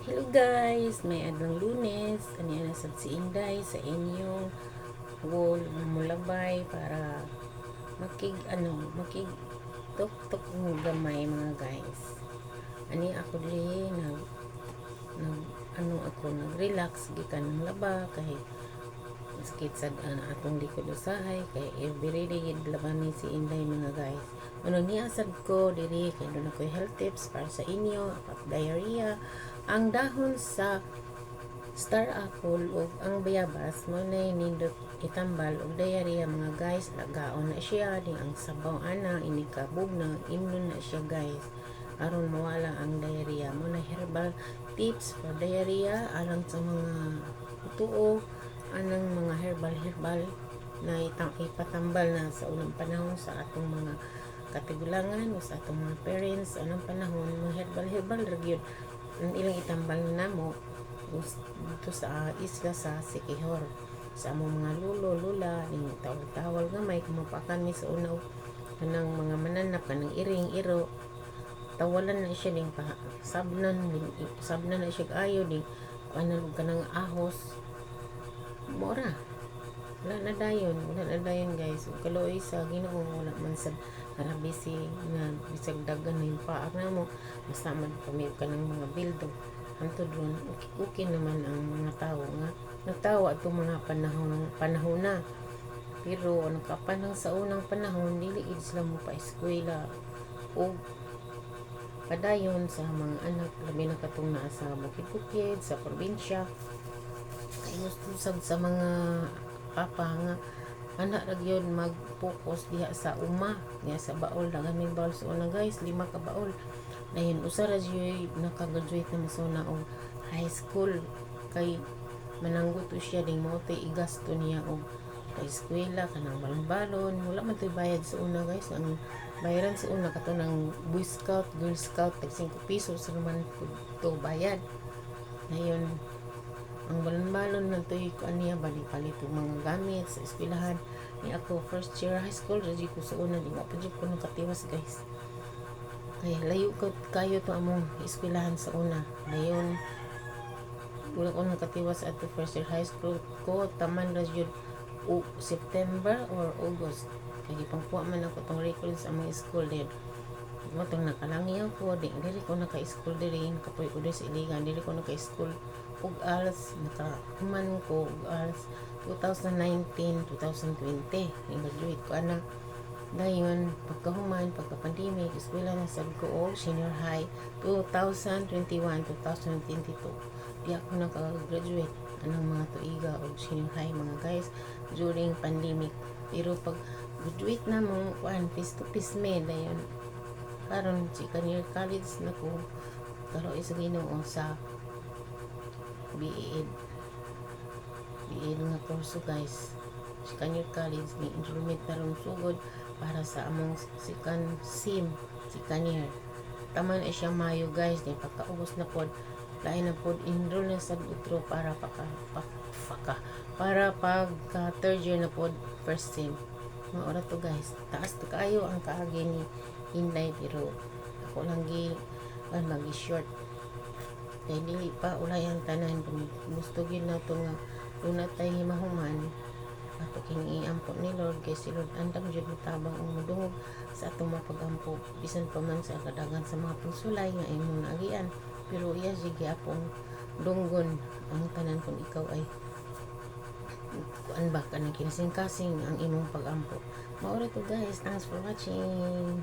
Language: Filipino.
Hello guys, may adlang Lunes. Ani na sad si Inday sa inyong wall mulabay para makig tok ng gamay mga guys. Ani ako diri nag-relax gikan ng laba kay sakit sad atong likod usahay kay everyday gid laban ni si Inday mga guys. Ano niya sad ko diri kay doon ako health tips para sa inyo about diarrhea. Ang dahon sa star apple ug ang bayabas mo na nindot itambal og diarrhea mga guys. Lagaon na siya ding ang sabaw ana inikabog na imnon na siya guys aron mawala ang diarrhea mo na herbal tips for diarrhea alang sa mga tuo anang mga herbal na ipatambal na sa unang panahon sa atong mga katigulangan o sa atong mga parents anong panahon mga herbal ragyod ang ilang itambal na mo dito sa isla sa Siquijor sa among mga lulo lula ning tawal gamay kumapakan mi sa unaw kanang mga mananap kanang iring iro tawalan na siya ding sabnan na siya ayo ding kanang kanang ahos mora wala na dayon guys ug kaloy sa Ginoo wala man sad narabisi nga bisag dagan na yung paak na mo basta man kami kanang mga bildo hantod ron okay naman ang mga tao nga nagtawa itong mga panahon na pero nakapanang sa unang panahon dili gid sila mo pa eskwela o padayon sa mga anak labi na katong naa sa bukid-bukid sa probinsya ay gusto sa mga papa nga anak ra gyud mag-focus diha sa uma diha sa baol na may baol sa una guys 5 ka baol dayon usa ra gyud naka-graduate na masuna og high school kay mananggot siya ding mao tay igasto niya og sa eskwela kanang balon-balon wala man tay bayad sa una guys ang bayaran sa una kato ng Boy Scout, Girl Scout tag 5 pesos naman to bayad dayon ang balon-balon na ito yung niya balik-palit yung mga gamit sa eskwelahan ni ako first year high school radyo ko sa una di nga pa ko nakatiwas guys kaya layo kayo to among eskwelahan sa una ngayon wala ko nakatiwas at first year high school ko taman radyo September or August kaya pangkuha man ako tong record sa mga school din matong nakalangiyaw ko dili ko naka-school diri kapoy ko sa iligan dili ko naka-school ug alas nakahuman ko ug alas 2019-2020 graduate ko ana dayon pagkahuman pagka-pandemic eskwela na sad ko og senior high 2021-2022 di ako naka-graduate anang mga tuiga og senior high mga guys during pandemic pero pag graduate na mo face to face me dayon karon si Kanyar College na ko karo isa Ginoo sa BEd nga kurso guys si Kanyar College ni enrollment na ron sugod para sa among second sim si Kanyar taman siya Mayo guys ni pagkaubos na pod lain na pod enroll na sa utro para para pagka third year na pod first sim mga oras to guys taas to kayo ang kaagi ni Inday pero ako lang mag-short kaya dili pa ulay ang tanan gusto gid na to nga una tay himahuman ato kini iampo ni Lord kay si Lord andam jud tabang ang mudungog sa atong mapag-ampo bisan pa man sa kadagan sa mga pagsulay nga imong naagian pero iya sige apong dunggon ang tanan kung ikaw ay kuan ba kanang kinasing-kasing ang imong pag-ampo. Maura to guys, thanks for watching.